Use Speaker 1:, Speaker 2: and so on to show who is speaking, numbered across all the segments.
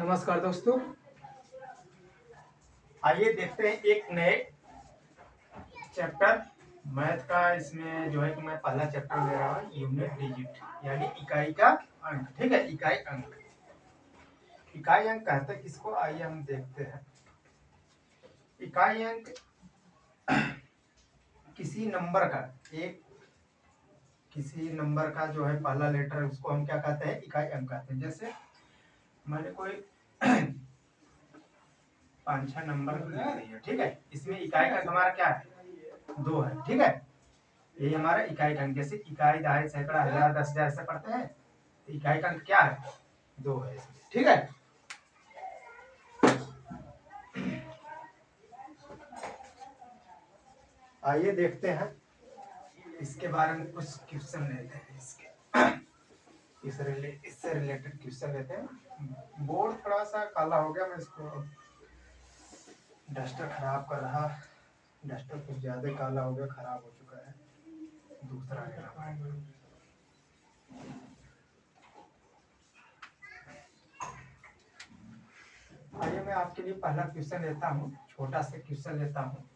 Speaker 1: नमस्कार दोस्तों, आइए देखते हैं एक नए चैप्टर मैथ का। इसमें जो है कि मैं पहला चैप्टर ले रहा हूँ यूनिट डिजिट यानी इकाई का अंक। ठीक है, इकाई अंक। इकाई अंक कहते हैं किसको, आइए हम देखते हैं। इकाई अंक किसी नंबर का किसी नंबर का जो है पहला लेटर, उसको हम क्या कहते हैं, इकाई अंक कहते हैं। जैसे मैंने कोई 5-6 नंबर लिख दिया, ठीक है। इसमें इकाई अंक हमारा क्या है, 2 है। ठीक है, यही हमारा इकाई का अंक। जैसे इकाई, दहाई, सैकड़ा, हजार, 10,000 ऐसे पढ़ते हैं, तो इकाई का अंक क्या है, 2 है इसमें। ठीक है, आइए देखते हैं इसके बारे में कुछ क्वेश्चन लेते हैं। इससे रिलेटेड क्वेश्चन लेते हैं। बोर्ड थोड़ा सा काला हो गया, मैं इसको डस्टर खराब कर रहा। डस्टर कुछ ज्यादा काला हो गया, खराब हो चुका है, दूसरा लेना पड़ेगा। आइए मैं आपके लिए पहला क्वेश्चन लेता हूँ, छोटा सा क्वेश्चन लेता हूँ।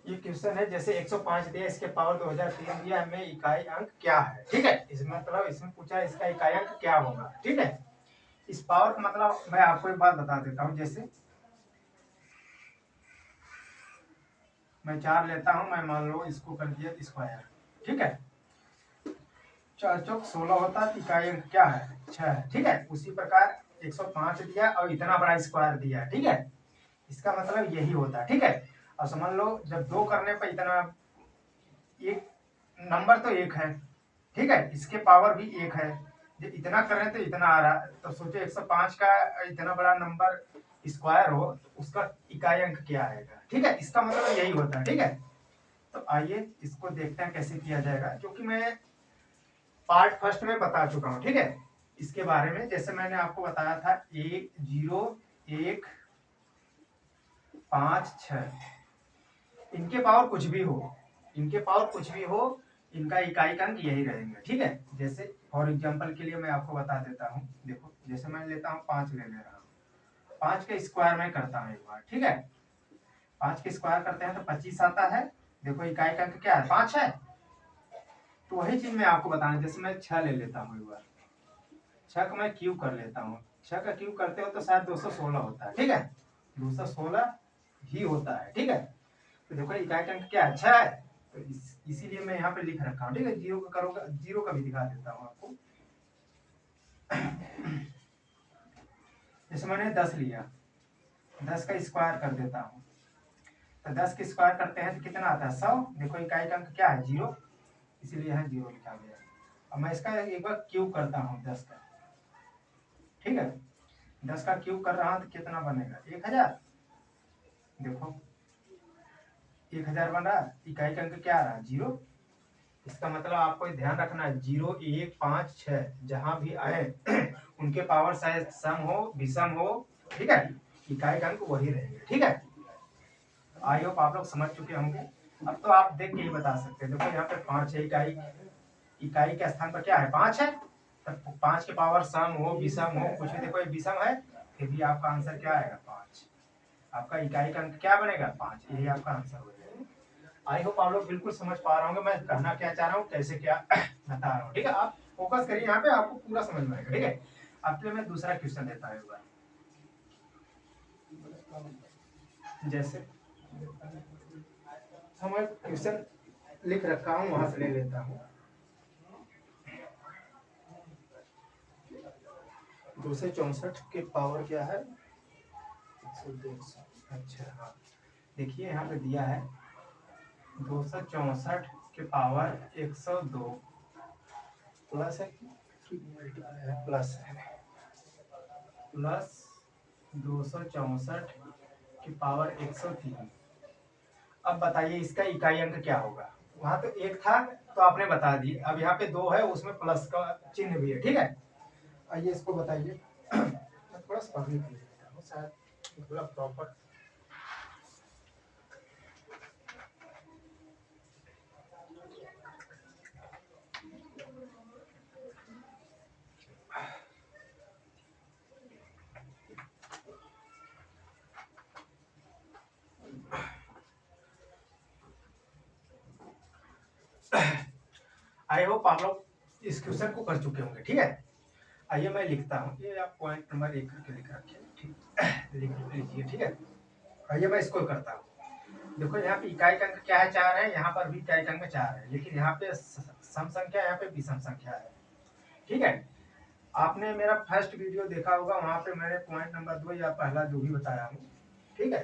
Speaker 1: ये क्वेश्चन है, जैसे 105 दिया, इसके पावर 2003 दिया, हमें इकाई अंक क्या है। ठीक है, इसमें मतलब इसमें पूछा इसका इकाई अंक क्या होगा। ठीक है, इस पावर का मतलब मैं आपको एक बात बता देता हूँ। जैसे मैं 4 लेता हूँ, मैं मान लो इसको कर दिया स्क्वायर। ठीक है, 4 चौक 16 होता है, इकाई अंक क्या है, 6 है। ठीक है, उसी प्रकार 105 दिया और इतना बड़ा स्क्वायर दिया। ठीक है, इसका मतलब यही होता है। ठीक है, और समझ लो जब 2 करने पर इतना, एक नंबर तो 1 है। ठीक है, इसके पावर भी 1 है। जब इतना कर रहे हैं तो इतना आ रहा है, तो सोचो 105 का इतना बड़ा नंबर स्क्वायर हो तो उसका इकाई अंक क्या आएगा। ठीक है, इसका मतलब यही होता है। ठीक है, तो आइए इसको देखते हैं कैसे किया जाएगा, क्योंकि मैं पार्ट फर्स्ट में बता चुका हूँ। ठीक है, इसके बारे में जैसे मैंने आपको बताया था 1 0 1 5 6, इनके पावर कुछ भी हो, इनका इकाई का अंक यही रहेंगे। ठीक है, जैसे फॉर एग्जांपल के लिए मैं आपको बता देता हूँ। देखो, जैसे मैं लेता हूँ 5 ले रहा हूँ, 5 का स्क्वायर मैं करता हूँ एक बार। ठीक है, 5 का स्क्वायर करते हैं तो 25 आता है। देखो इकाई का अंक क्या है, 5 है। तो वही चीज मैं आपको बताना, जैसे मैं 6 ले लेता हूँ एक बार, 6 का मैं क्यूब कर लेता हूँ। 6 का क्यूब करते हो तो शायद 216 होता है। ठीक है, 216 ही होता है। ठीक है, तो देखो इकाई का अंक क्या है, 6 है। तो इसीलिए मैं यहाँ पे लिख रखा हूँ। ठीक है, जीरो का करूँगा, जीरो का भी दिखा देता हूँ आपको। जैसे मैंने 10 लिया, 10 का स्क्वायर कर देता हूँ, तो 10 का स्क्वायर करते हैं तो कितना आता है, 100। देखो इकाई का अंक क्या है, 0, इसीलिए यहाँ 0 लिखा गया। अब मैं इसका एक बार क्यूब करता हूँ 10 का। ठीक है, 10 का क्यूब कर रहा हूँ तो कितना बनेगा, 1000। देखो 1000 बन रहा है, इकाई का अंक क्या आ रहा है, 0। इसका मतलब आपको ध्यान रखना है, 0 1 5 6 जहां भी आए उनके पावर चाहे सम हो विषम हो, ठीक है, इकाई का अंक वही रहेंगे। ठीक है, आई होप आप लोग समझ चुके होंगे। अब तो आप देख के ही बता सकते हैं। देखो यहाँ पे 5 है, इकाई के स्थान पर क्या है, 5 है। तब 5 के पावर सम हो विषम हो कुछ भी, देखो ये विषम है, फिर भी आपका आंसर क्या आएगा, 5। आपका इकाई का अंक क्या बनेगा, 5। यही आपका आंसर हो जाएगा। आई होप आप लोग बिल्कुल समझ पा रहे होंगे मैं कहना क्या चाह रहा हूँ, कैसे क्या बता रहा हूँ। ठीक है, आप फोकस करिए यहाँ पे, आपको पूरा समझ में आएगा। ठीक है, आपके लिए मैं दूसरा क्वेश्चन देता हूँ। जैसे हम क्वेश्चन लिख रखा हूँ, वहां से ले लेता हूँ। 264 के पावर क्या है, 162। अच्छा हाँ, देखिए यहाँ पे दिया है 264 के पावर 102 प्लस है कि मल्टीप्लाई है, प्लस है, प्लस 264 की पावर 103। अब बताइए इसका इकाई अंक क्या होगा। वहां तो एक था तो आपने बता दी, अब यहाँ पे 2 है, उसमें प्लस का चिन्ह भी है, ठीक है। आइए इसको बताइए। मैं थोड़ा सा पढ़ने के लिए लेता हूँ, शायद थोड़ा प्रॉपर। आई होप आप लोग इस क्वेश्चन को कर चुके होंगे, ठीक है। आइए मैं लिखता हूँ, ये आप पॉइंट नंबर 1 करके लिख रखिए, ठीक, लिख लीजिए, ठीक है। आइए मैं इसको करता हूँ। देखो यहाँ पे इकाई का अंक क्या है, 4 है, यहाँ पर भी इकाई का अंक 4 है, लेकिन यहाँ पे सम संख्या, यहाँ पे विषम संख्या है, ठीक है। आपने मेरा फर्स्ट वीडियो देखा होगा, वहां पे मैंने पॉइंट नंबर 2 या पहला जो भी बताया हूँ, ठीक है।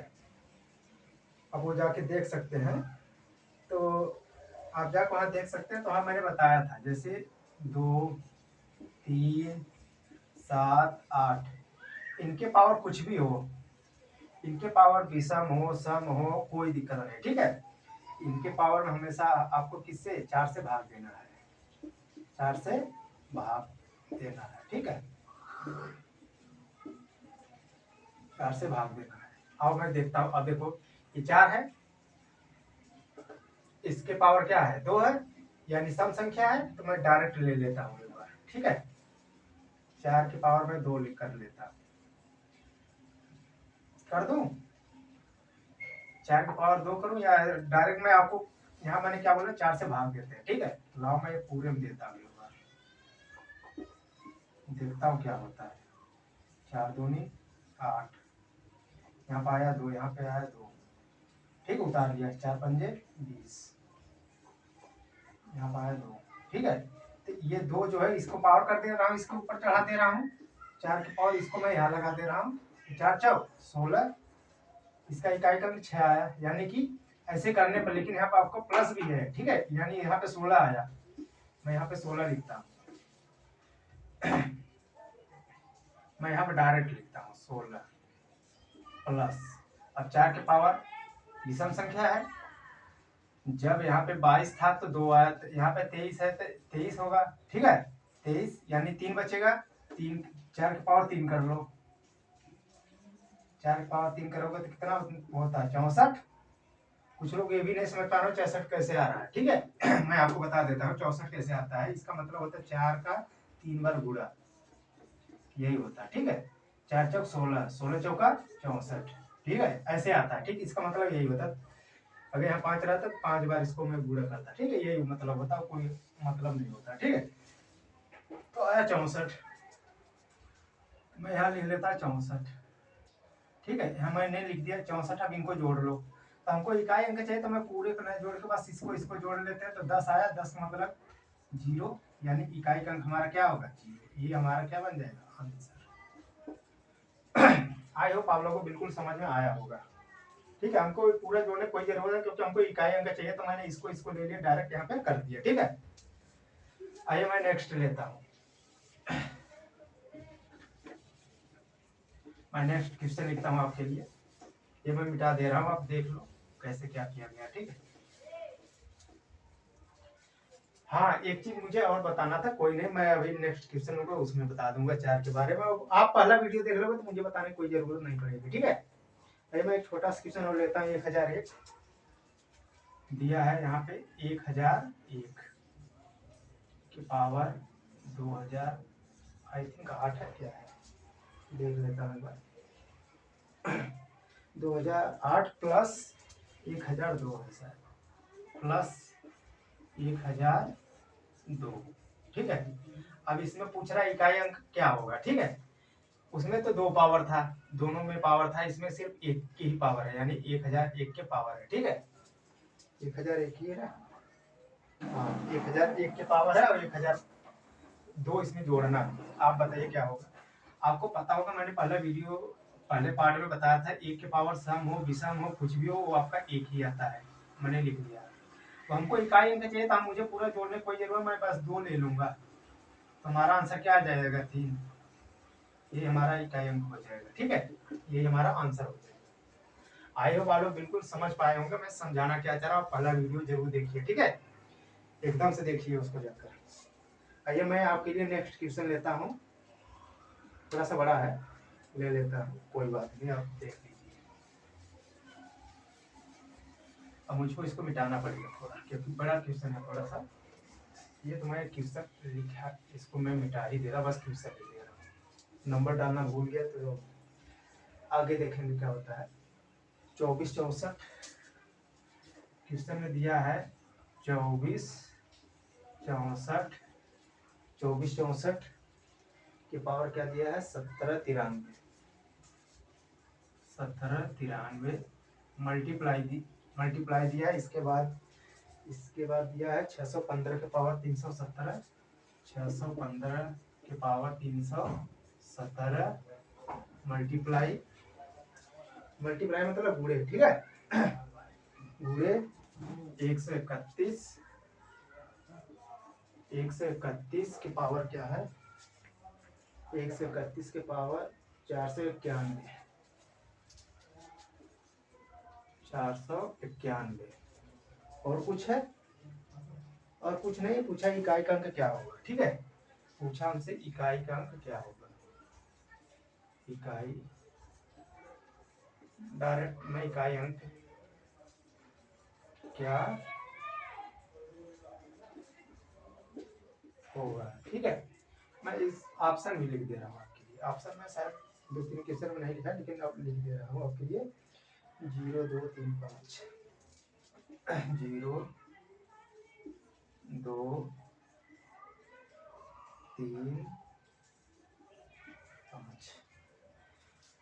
Speaker 1: अब वो जाके देख सकते हैं, तो आप जाकर वहां देख सकते हैं। तो हाँ मैंने बताया था, जैसे 2, 3, 7, 8, इनके पावर कुछ भी हो, इनके पावर विषम हो, सम हो, कोई दिक्कत नहीं, ठीक है। इनके पावर में हमेशा आपको किससे 4 से भाग देना है, 4 से भाग देना है, ठीक है, 4 से भाग देना है। अब मैं देखता हूँ, अब देखो ये 4 है, इसके पावर क्या है, 2 है, यानी सम संख्या है, तो मैं डायरेक्ट ले लेता हूँ एक बार, ठीक है। 4 की पावर में 2 लिख कर लेता हूँ, कर दूं, 4 की पावर 2 करूं, या डायरेक्ट मैं आपको यहाँ मैंने क्या बोला, 4 से भाग देते हैं, ठीक है। लाओ मैं ये पूरे में देता हूँ एक बार, देखता हूँ क्या होता है। 4 दूनी 8, यहाँ पे आया 2, यहाँ पे आया 2, ठीक, उतार लिया, 4 पंजे 20, यहाँ पे आया 2, ठीक है। तो ये 2 जो है इसको पावर कर दे रहा हूँ, इसके ऊपर चढ़ा दे रहा हूँ, 4 की पावर इसको मैं यहाँ लगा दे रहा हूँ, 4 चौक 16, इसका इकाई का 6 आया, यानी कि ऐसे करने पर, लेकिन यहाँ पे आपको प्लस भी है, ठीक है, यानी यहाँ पे 16 आया, मैं यहाँ पे 16 लिखता हूँ। मैं यहाँ पे डायरेक्ट लिखता हूँ 16 प्लस, अब 4 के पावर विषम संख्या है, जब यहाँ पे 22 था तो 2 आया, तो यहाँ पे 23 है तो 23 होगा, ठीक है, 23 यानी 3 बचेगा, 3, 4 के पावर 3 कर लो, 4 के पावर 3 करोगे तो कितना होता है, 64। कुछ लोग ये भी नहीं समझ पा रहे हो 64 कैसे आ रहा है, ठीक है। मैं आपको बता देता हूँ 64 कैसे आता है। इसका मतलब होता है 4 का 3 बार गुणा, यही होता है, ठीक है। 4 चौक 16, 16 चौका 64, ठीक है, ऐसे आता है, ठीक। इसका मतलब यही होता है, अगर यहाँ 5 रहता तो 5 बार इसको मैं गुणा करता, ठीक है, यही मतलब होता है, कोई मतलब नहीं होता, ठीक है। तो आया 64, मैं यहाँ लिख लेता 64, ठीक है, यहाँ मैंने लिख दिया 64। अब इनको जोड़ लो, तो हमको इकाई अंक चाहिए, तो मैं पूरे को नहीं जोड़ के बस इसको जोड़ लेते हैं, तो 10 आया, 10 का मतलब 0, यानी इकाई का अंक हमारा क्या होगा, 0, ये हमारा क्या बन जाएगा, आंसर। आई होप आप लोगों को बिल्कुल समझ में आया होगा, ठीक है। हमको पूरा जोड़ने कोई जरूरत है, क्योंकि हमको इकाई अंक चाहिए, तो मैंने इसको ले लिया, डायरेक्ट यहाँ पे कर दिया, ठीक है। आइए मैं नेक्स्ट लेता हूँ, मैं नेक्स्ट क्वेश्चन लिखता हूँ आपके लिए, ये मैं मिटा दे रहा हूँ, आप देख लो कैसे क्या किया गया, ठीक है। हाँ एक चीज मुझे और बताना था, कोई नहीं, मैं अभी नेक्स्ट क्वेश्चन होगा उसमें बता दूंगा 4 के बारे में, आप पहला वीडियो देख लोगे तो मुझे बताने की कोई जरूरत नहीं पड़ेगी, ठीक है। अभी मैं एक छोटा सा क्वेश्चन और लेता हूँ। 1001 दिया है यहाँ पे, 1001 की पावर 2000, आई थिंक 8 है, क्या है देख लेता हूँ एक बार। 2008 प्लस 1002 है सर, प्लस 1002, ठीक है। अब इसमें पूछ रहा है इकाई अंक क्या होगा, ठीक है। उसमें तो 2 पावर था, दोनों में पावर था, इसमें सिर्फ एक की ही पावर है, यानी 1001 के पावर है, ठीक है। 1001 ही है, हाँ 1001 के पावर है, और 1002 इसमें जोड़ना है। आप बताइए क्या होगा। आपको पता होगा, मैंने पहले पार्ट में बताया था, 1 के पावर सम हो, विषम हो, कुछ भी हो, वो आपका 1 ही आता है, मैंने लिख दिया। तो हमको इकाई अंक चाहिए, तो मुझे पूरा जोड़ने की कोई जरूरत, मैं बस 2 ले लूंगा, तो हमारा आंसर क्या आ जाएगा 3। ये हमारा इकाई अंक हो जाएगा। ठीक है, ये हमारा आंसर हो जाएगा। आई होप वालों बिल्कुल समझ पाए होंगे मैं समझाना क्या चाह रहा हूँ। पहला वीडियो जरूर देखिए, ठीक है, एकदम से देखिए उसको जाकर। आइए मैं आपके लिए नेक्स्ट क्वेश्चन लेता हूँ, थोड़ा सा बड़ा है, ले लेता हूँ, कोई बात नहीं, आप देख लीजिए। अब मुझको इसको मिटाना पड़ेगा थोड़ा, क्योंकि बड़ा क्वेश्चन है थोड़ा सा। ये तो मैं क्वेश्चन लिखा, इसको मैं मिटा ही दे रहा, बस क्वेश्चन लिख दे रहा हूँ। नंबर डालना भूल गया, तो आगे देखेंगे क्या होता है। 24 64 क्वेश्चन में दिया है 24 64 24 64 के पावर क्या दिया है 1793 1793 मल्टीप्लाई दिया है। इसके बाद दिया है 615 के पावर 317 615 के पावर 317 मल्टीप्लाई मतलब गुणे, ठीक है, गुणे 131 के पावर क्या है 131 के पावर 491 और कुछ है, और कुछ नहीं पूछा। इकाई का अंक क्या होगा, ठीक है, पूछा हमसे इकाई का अंक क्या होगा। इकाई डायरेक्ट में इकाई अंक क्या होगा, ठीक है। मैं इस ऑप्शन भी लिख दे रहा हूँ आपके लिए। ऑप्शन में शायद 2 3 क्वेश्चन में नहीं लिखा, लेकिन अब लिख दे रहा हूँ आपके लिए। 0 2 3 5 0 2 3 5।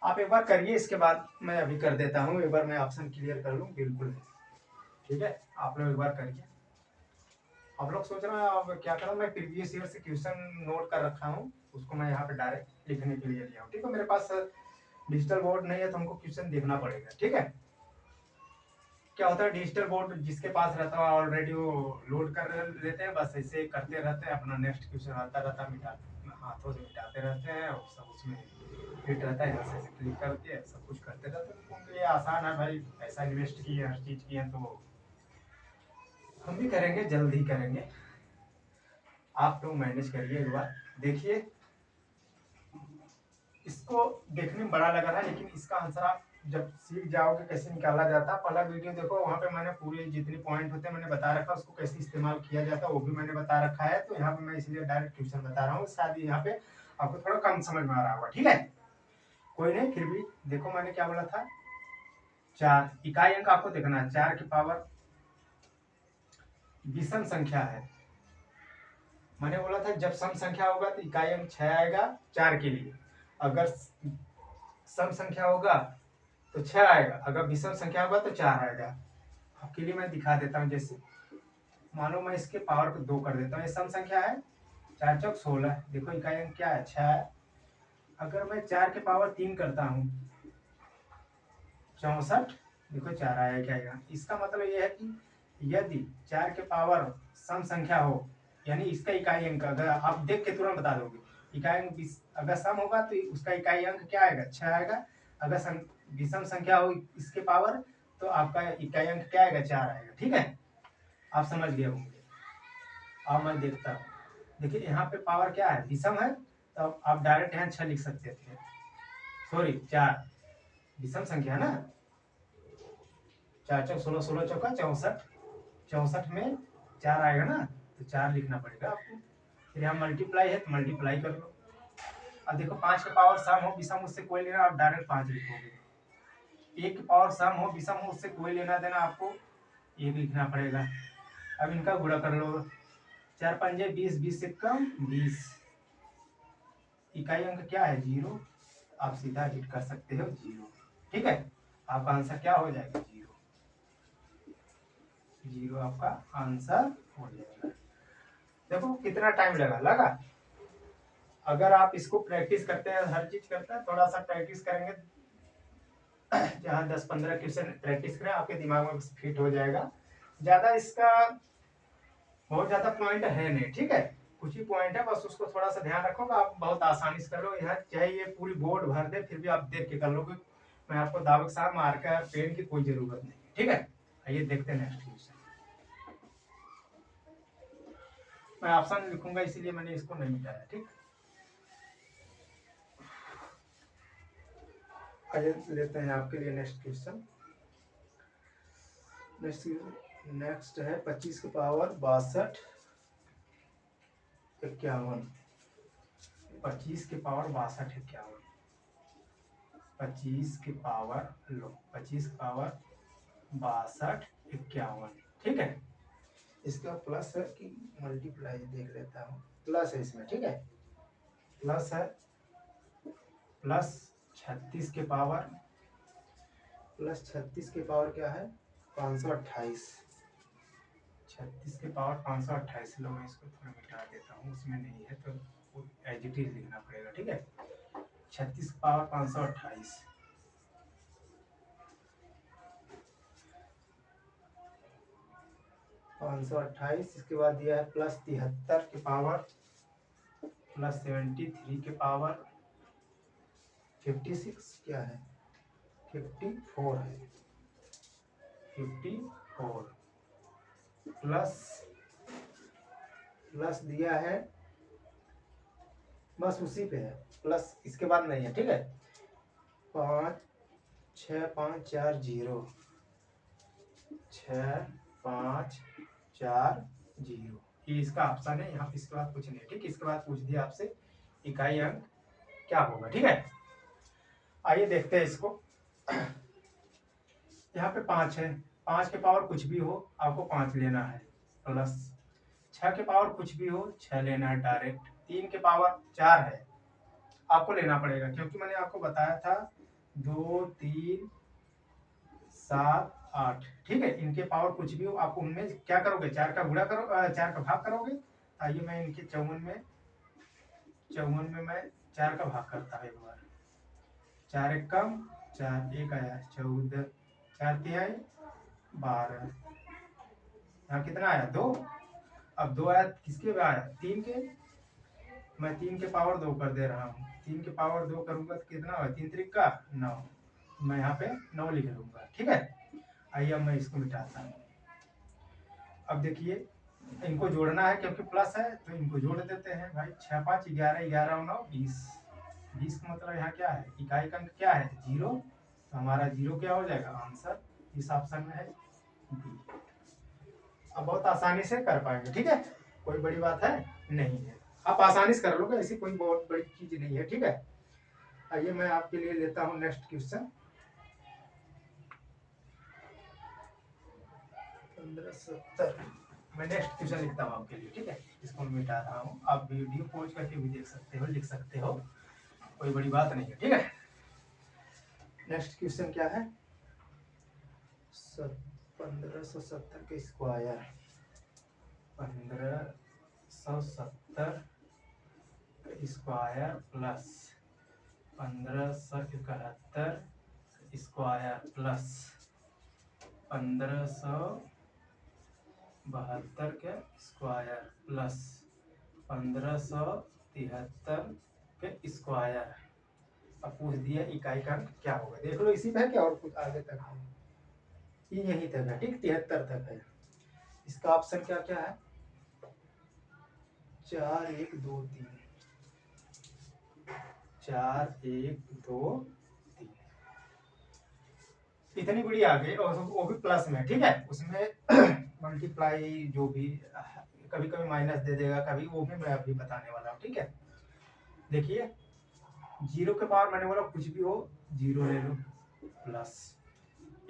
Speaker 1: आप एक बार करिए, इसके बाद मैं अभी कर देता हूँ। एक बार मैं ऑप्शन क्लियर कर लूँ, बिल्कुल है, ठीक है। आप लोग एक बार करिए। आप लोग सोच रहे हैं अब क्या करूँ, मैं प्रीवियस ईयर से क्वेश्चन नोट कर रखा हूँ, उसको मैं यहाँ पे डायरेक्ट लिखने के लिए लिया हूँ, ठीक है। मेरे पास डिजिटल बोर्ड नहीं है, तो हमको क्वेश्चन देखना पड़ेगा, ठीक है। क्या होता है, डिजिटल बोर्ड जिसके पास रहता है ऑलरेडी वो लोड कर लेते हैं, बस ऐसे करते रहते हैं, अपना नेक्स्ट क्वेश्चन आता रहता है, हाथों से मिटाते रहते हैं, और सब उसमें फिट रहता है, जैसे ऐसे क्लिक करके सब कुछ करते रहते हैं। क्योंकि ये आसान है भाई, पैसा इन्वेस्ट किए हर चीज़ किए, तो हम भी करेंगे, जल्द ही करेंगे। आप लोग मैनेज करिए, एक बार देखिए। इसको देखने में बड़ा लग रहा है, लेकिन इसका आंसर आप जब सीख जाओगे कैसे निकाला जाता है। पहला वीडियो देखो, वहाँ पे मैंने पूरे जितने पॉइंट होते हैं मैंने बता रखा, उसको कैसे इस्तेमाल किया जाता है वो भी मैंने बता रखा है। तो यहाँ पे मैं इसलिए डायरेक्ट क्वेश्चन बता रहा हूँ, शायद यहाँ पे आपको थोड़ा कम समझ में आ रहा होगा, ठीक है, कोई नहीं। फिर भी देखो मैंने क्या बोला था, 4 इकाई अंक आपको देखना है। 4 की पावर विषम संख्या है, मैंने बोला था जब सम संख्या होगा तो इकाई अंक 6 आएगा 4 के लिए। अगर सम संख्या होगा तो 6 आएगा, अगर विषम संख्या होगा तो 4 आएगा। आपके लिए मैं दिखा देता हूँ। जैसे मान लो मैं इसके पावर को 2 कर देता हूँ, ये सम संख्या है, 4 चौक 16, देखो इकाई अंक क्या है 6 है। अगर मैं 4 के पावर 3 करता हूँ 64, देखो 4 आया, क्या आएगा। इसका मतलब यह है कि यदि 4 के पावर सम संख्या हो, यानी इसका इकाई अंक, अगर आप देख के तुरंत बता दोगे, इकाई अंक अगर सम होगा तो उसका इकाई अंक क्या आएगा 6 आएगा। अगर विषम संख्या हो इसके पावर, तो आपका इकाई अंक क्या आएगा 4 आएगा, ठीक है। आप समझ गए होंगे। अब मैं देखता हूँ, देखिए यहाँ पे पावर क्या है विषम है, तो आप डायरेक्ट यहाँ 6 लिख सकते थे, सॉरी 4 विषम संख्या है ना। 4 चौक 16, 16 चौका 64, 64 में 4 आएगा ना, तो 4 लिखना पड़ेगा आपको। फिर यहाँ मल्टीप्लाई है तो मल्टीप्लाई कर लो। अब देखो 5 के पावर सम हो विषम उससे कोई लेना, आप डायरेक्ट 5 लिखोगे। 1 के पावर सम हो विषम हो उससे कोई लेना देना, आपको 1 लिखना पड़ेगा। अब इनका गुणा कर लो, 4 पंजे 20, 20 से कम 20, इकाई अंक क्या है 0, आप सीधा हिट कर सकते हो 0, ठीक है। आपका आंसर क्या हो जाएगा 0, 0 आपका आंसर हो जाएगा। देखो कितना टाइम लगा। अगर आप इसको प्रैक्टिस करते हैं, हर चीज करते हैं, थोड़ा सा प्रैक्टिस करेंगे, जहाँ 10 15 क्वेश्चन प्रैक्टिस करें, आपके दिमाग में फिट हो जाएगा। ज्यादा इसका बहुत ज्यादा पॉइंट है नहीं, ठीक है, कुछ ही पॉइंट है, बस उसको थोड़ा सा ध्यान रखोगे आप बहुत आसानी से कर लो। यह चाहे ये पूरी बोर्ड भर दे फिर भी आप देख के कर लोगे। मैं आपको दावे के साथ मार्कर पेन की कोई जरूरत नहीं, ठीक है। आइए देखते हैं नेक्स्ट क्वेश्चन। मैं ऑप्शन लिखूंगा इसीलिए मैंने इसको नहीं मिटाया, ठीक। आइए लेते हैं आपके लिए नेक्स्ट क्वेश्चन। नेक्स्ट है 25 की पावर 62 51। 25 की पावर 62 51। 25 की पावर लो 25 की पावर 62 51, ठीक है। इसका प्लस है कि मल्टीप्लाई देख लेता हूँ, प्लस है इसमें, ठीक है, प्लस है, प्लस 36 के पावर, प्लस 36 के पावर क्या है 528। 36 के पावर 528। लो मैं इसको थोड़ा मिटा देता हूँ, उसमें नहीं है तो एज इट इज लिखना पड़ेगा, ठीक है। 36 की पावर 528, 528। इसके बाद दिया है प्लस 73 के पावर, प्लस 73 के पावर 56 क्या है 54 है, 54 प्लस, प्लस दिया है, बस उसी पे है, प्लस इसके बाद नहीं है, ठीक है। 56540, 6540, ये इसका ऑप्शन है यहाँ। इसके बाद कुछ नहीं है, ठीक। इसके बाद पूछ दिया आपसे इकाई अंक क्या होगा, ठीक है। आइए देखते हैं इसको। यहाँ पे 5 है, 5 के पावर कुछ भी हो आपको 5 लेना है, प्लस 6 के पावर कुछ भी हो 6 लेना है डायरेक्ट। 3 के पावर 4 है आपको लेना पड़ेगा, क्योंकि मैंने आपको बताया था 2 3 7 8, ठीक है। इनके पावर कुछ भी हो आपको उनमें क्या करोगे 4 का गुणा करो, 4 का भाग करोगे। आइए मैं इनके 54 में मैं 4 का भाग करता है एक बार। 4 एक कम 4 एक आया 14, 4 तिहाई 12, यहाँ कितना आया 2। अब 2 आया किसके पे आया 3 के, मैं 3 के पावर 2 कर दे रहा हूँ। 3 के पावर 2 करूंगा तो कितना होगा 3 त्रिक का 9, मैं यहाँ पे 9 लिख लूंगा, ठीक है। आइए अब मैं इसको मिटाता हूँ। अब देखिए इनको जोड़ना है क्योंकि प्लस है तो इनको जोड़ देते हैं भाई। 6 5 11, 11 और 9 20, 20 का मतलब यहाँ क्या है इकाई का अंक क्या है 0, तो हमारा 0 क्या हो जाएगा आंसर इस ऑप्शन में है बी। अब बहुत आसानी से कर पाएंगे, ठीक है, कोई बड़ी बात है नहीं है, आप आसानी से कर लोगे, ऐसी कोई बहुत बड़ी चीज नहीं है, ठीक है। आइए मैं आपके लिए लेता हूँ नेक्स्ट क्वेश्चन। 1570। मैं नेक्स्ट क्वेश्चन लिखता हूँ आपके लिए, ठीक है। इसको मैं मिटा रहा हूँ, आप वीडियो पॉज करके भी देख सकते हो, लिख सकते हो, कोई बड़ी बात नहीं है, ठीक है। नेक्स्ट क्वेश्चन क्या है 1570 के square, 1570 square plus 1571 square plus 1572 के स्क्वायर प्लस 1573 के स्क्वायर। अब पूछ दिया इकाई का अंक क्या होगा, देख लो इसी पे है क्या और कुछ आगे तक है, ये यहीं तक है, ठीक 73 तक है। इसका ऑप्शन क्या क्या है 4 1 2 3, 4 1 2 3, इतनी बड़ी आ गई और वो भी प्लस में, ठीक है। उसमें मल्टीप्लाई जो भी कभी कभी माइनस दे देगा कभी, वो भी मैं अभी बताने वाला हूँ, ठीक है। देखिए 0 के पावर मैंने बोला कुछ भी हो 0 ले लो, प्लस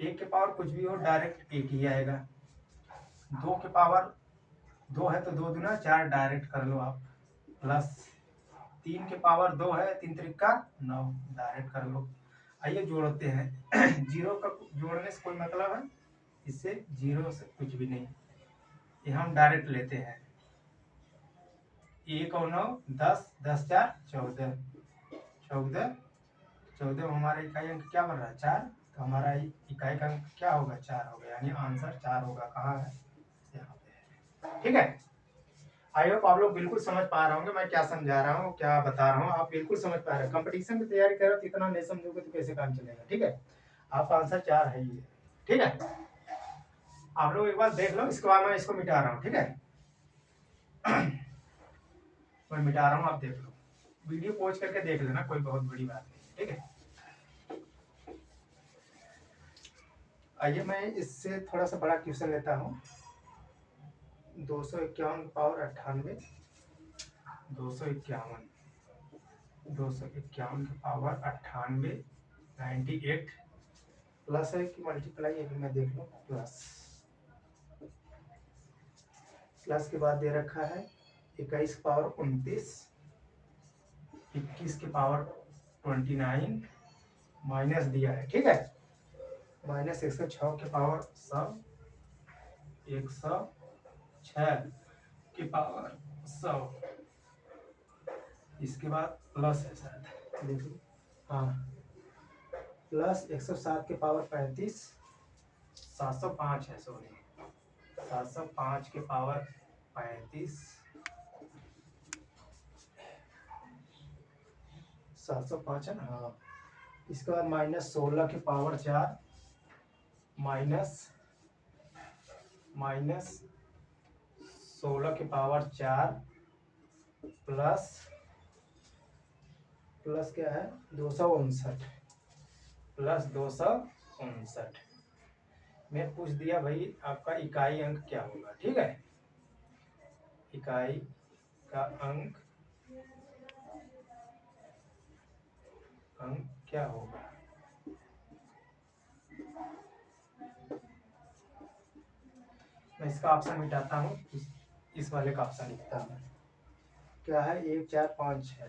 Speaker 1: 1 के पावर कुछ भी हो डायरेक्ट 1 ही आएगा। 2 के पावर 2 है तो 2 दूना 4 डायरेक्ट कर लो आप, प्लस 3 के पावर 2 है 3 त्रिका 9 डायरेक्ट कर लो। आइए जोड़ते हैं 0 का जोड़ने से कोई मतलब है इससे 0 से कुछ भी नहीं, ये हम डायरेक्ट लेते हैं। 1 और 9 10, 10 4 14, 14 14 हमारा इकाई अंक क्या बन रहा है 4, तो हमारा इकाई का अंक क्या होगा 4 होगा, यानी आंसर 4 होगा। कहाँ है ठीक है, आई होप आप लोग बिल्कुल समझ पा रहे होंगे मैं क्या समझा रहा हूँ, क्या बता रहा हूँ, आप बिल्कुल समझ पा रहे हैं। कंपटीशन की तैयारी कर रहे हो, इतना नहीं समझोगे तो कैसे काम चलेगा। ठीक है, आपका आंसर 4 है ये। ठीक है, आप लोग एक बार देख लो, इसके बाद मैं इसको मिटा रहा हूँ। ठीक है, मैं मिटा रहा हूँ, आप देख लो, वीडियो पॉज करके देख लेना, कोई बहुत बड़ी बात नहीं। ठीक है, आइए मैं इससे थोड़ा सा बड़ा क्वेश्चन लेता हूँ। 251 की पावर 98, 251 251 की पावर 98, 98 प्लस है कि मल्टीप्लाई है कि मैं देख लूँ। प्लस के बाद दे रखा है 21 की पावर 29, 21 की पावर 29 माइनस दिया है। ठीक है, माइनस 106 की पावर 100, 106 की पावर 100, इसके बाद प्लस है शायद, देखिए हाँ, प्लस 107 के पावर 35, 705 है, सॉरी 705 के पावर 35, 705 है ना, हाँ। इसके बाद माइनस 16 के पावर 4, माइनस 16 के पावर 4 प्लस क्या है 259, प्लस 259 में पूछ दिया भाई आपका इकाई अंक क्या होगा। ठीक है, इकाई का अंक क्या होगा। मैं इसका ऑप्शन मिटाता हूँ, इस वाले का ऑप्शन लिखता हूँ। क्या है, 1 4 5 6,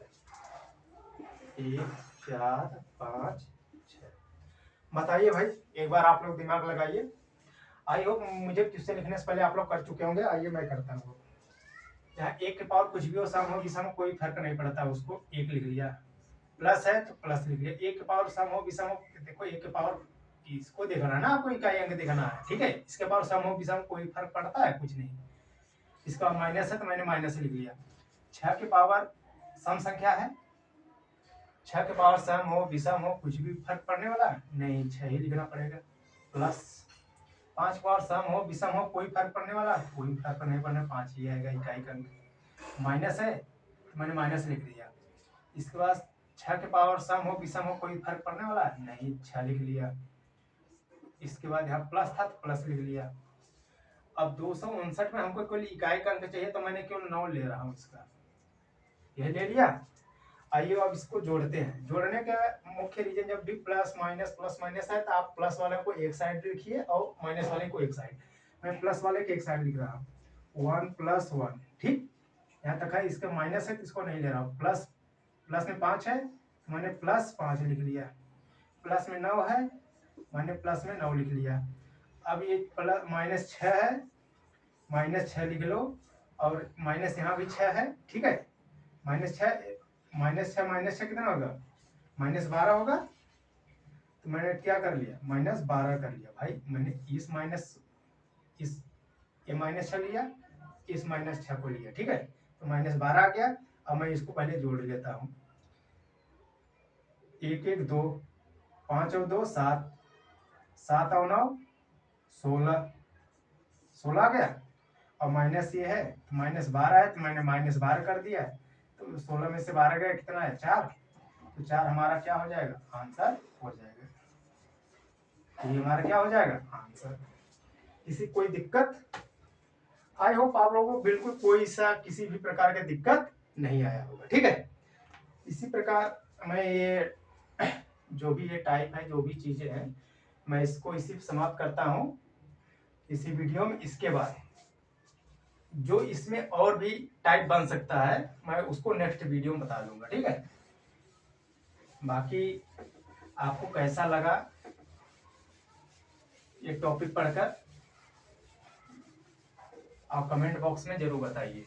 Speaker 1: 1 4 5 6। बताइए भाई, एक बार आप लोग दिमाग लगाइए। आई होप मुझे क्वेश्चन लिखने से पहले आप लोग कर चुके होंगे। आइए मैं करता हूँ। यहाँ 1 के पावर कुछ भी हो, सम हो विषम हो, कोई फर्क नहीं पड़ता, उसको 1 लिख लिया। प्लस है तो प्लस लिख लिया। 1 के पावर सम हो विषम हो, देखो 1 के पावर इसको देखना है ना, आपको इकाई अंक देखना है। ठीक है, इसके पावर सम हो विषम कोई फर्क पड़ता है, कुछ नहीं। इसका माइनस है तो मैंने माइनस लिख लिया। 6 के पावर सम संख्या है, 6 के पावर सम हो विषम हो कुछ भी फर्क पड़ने वाला है नहीं, 6 ही लिखना पड़ेगा। प्लस 5 के पावर सम हो विषम हो कोई फर्क पड़ने वाला है, कोई फर्क नहीं पड़ने, 5 ही आएगा इकाई का अंक। माइनस है तो मैंने माइनस लिख दिया। इसके बाद 6 के पावर सम हो विषम हो कोई फर्क पड़ने वाला है नहीं, 6 लिख लिया। इसके बाद यहाँ प्लस था तो प्लस लिख लिया। अब 259 में हमको केवल इकाई का अंक चाहिए, तो मैंने केवल 9 ले रहा हूँ, इसका यह ले लिया। आइए अब इसको जोड़ते हैं। जोड़ने का मुख्य रीजन, जब भी प्लस माइनस है तो आप प्लस वाले को एक साइड लिखिए और माइनस वाले को एक साइड। मैं प्लस वाले के एक साइड लिख रहा हूँ, 1 + 1। ठीक, यहाँ तक है। इसका माइनस है तो इसको नहीं ले रहा हूँ। प्लस में 5 है तो मैंने प्लस 5 लिख लिया। प्लस में 9 है, मैंने प्लस में 9 लिख लिया। अब ये प्लस माइनस 6 है, माइनस 6 लिख लो, और माइनस यहाँ भी 6 है। ठीक है, माइनस 6 कितना होगा, -12 होगा। तो मैंने क्या कर लिया, -12 कर लिया। भाई मैंने इस ये -6 लिया, इस -6 को लिया। ठीक है, तो -12 आ गया। अब मैं इसको पहले जोड़ लेता हूँ। 1 1 2, 5 और 2 7, 7 और 9 16, 16 आ गया। और माइनस ये है तो -12 है तो मैंने -12 कर दिया। तो 16 में से 12 गया, कितना है 4। तो 4 हमारा क्या हो जाएगा, आंसर हो जाएगा। ये हमारा क्या हो जाएगा, आंसर। किसी कोई दिक्कत? आई होप आप लोगों को बिल्कुल कोई सा किसी भी प्रकार का दिक्कत नहीं आया होगा। ठीक है, इसी प्रकार मैं ये जो भी ये टाइप है, जो भी चीजें हैं, मैं इसको इसी समाप्त करता हूँ इसी वीडियो में। इसके बाद जो इसमें और भी टाइप बन सकता है, मैं उसको नेक्स्ट वीडियो में बता दूंगा। ठीक है, बाकी आपको कैसा लगा ये टॉपिक पढ़कर, आप कमेंट बॉक्स में जरूर बताइए।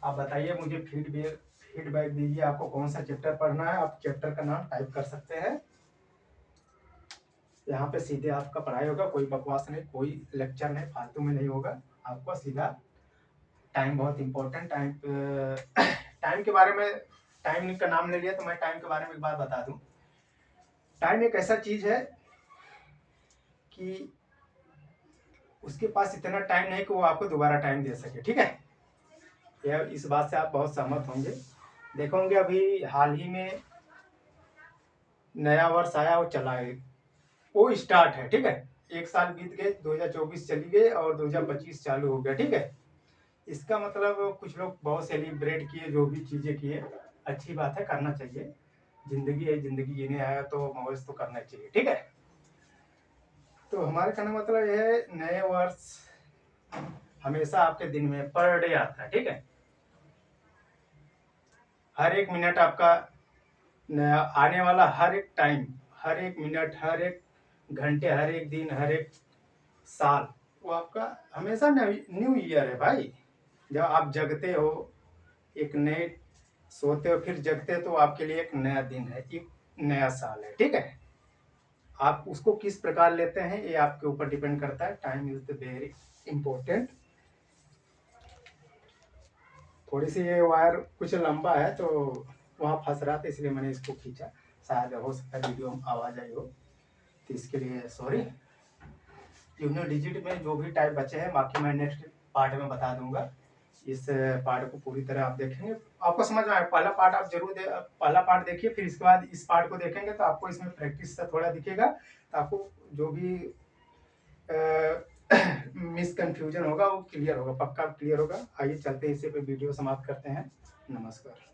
Speaker 1: आप बताइए, मुझे फीडबैक दीजिए, आपको कौन सा चैप्टर पढ़ना है। आप चैप्टर का नाम टाइप कर सकते हैं। यहाँ पे सीधे आपका पढ़ाई होगा, कोई बकवास नहीं, कोई लेक्चर नहीं, फालतू में नहीं होगा। आपको सीधा टाइम बहुत इम्पोर्टेंट टाइम टाइम के बारे में, टाइम का नाम ले लिया तो मैं टाइम के बारे में एक बात बता दूं। टाइम एक ऐसा चीज है कि उसके पास इतना टाइम नहीं कि वो आपको दोबारा टाइम दे सके, ठीक है। यह इस बात से आप बहुत सहमत होंगे। देखोगे अभी हाल ही में नया वर्ष आया और चला है, वो स्टार्ट है, ठीक है। एक साल बीत गए, 2024 चली गई और 2025 चालू हो गया, ठीक है। इसका मतलब कुछ लोग बहुत सेलिब्रेट किए, जो भी चीजें किए, अच्छी बात है, करना चाहिए। जिंदगी है, जिंदगी जीने आया तो मौज तो करना चाहिए, ठीक है। तो हमारे कहने का मतलब यह है, नए वर्ष हमेशा आपके दिन में पर डे आता है, ठीक है। हर एक मिनट आपका नया आने वाला, हर एक टाइम, हर एक मिनट, हर एक घंटे, हर एक दिन, हर एक साल, वो आपका हमेशा न्यू ईयर है भाई। जब आप जगते हो एक नए, सोते हो फिर जगते हो, तो आपके लिए एक नया दिन है, एक नया साल है, ठीक है। आप उसको किस प्रकार लेते हैं ये आपके ऊपर डिपेंड करता है। Time is the very important. थोड़ी सी ये वायर कुछ लंबा है तो वहाँ फंस रहा था, इसलिए मैंने इसको खींचा। शायद हो सकता है वीडियो में आवाज आई हो, तो इसके लिए सॉरी। यूनिट डिजिट में जो भी टाइप बचे हैं, बाकी मैं नेक्स्ट पार्ट में बता दूंगा। इस पार्ट को पूरी तरह आप देखेंगे, आपको समझ में आए। पहला पार्ट आप जरूर पहला पार्ट देखिए, फिर इसके बाद इस पार्ट को देखेंगे तो आपको इसमें प्रैक्टिस से थोड़ा दिखेगा, तो आपको जो भी मिस कंफ्यूजन होगा वो क्लियर होगा, पक्का क्लियर होगा। आइए चलते हैं, इसी पे वीडियो समाप्त करते हैं। नमस्कार।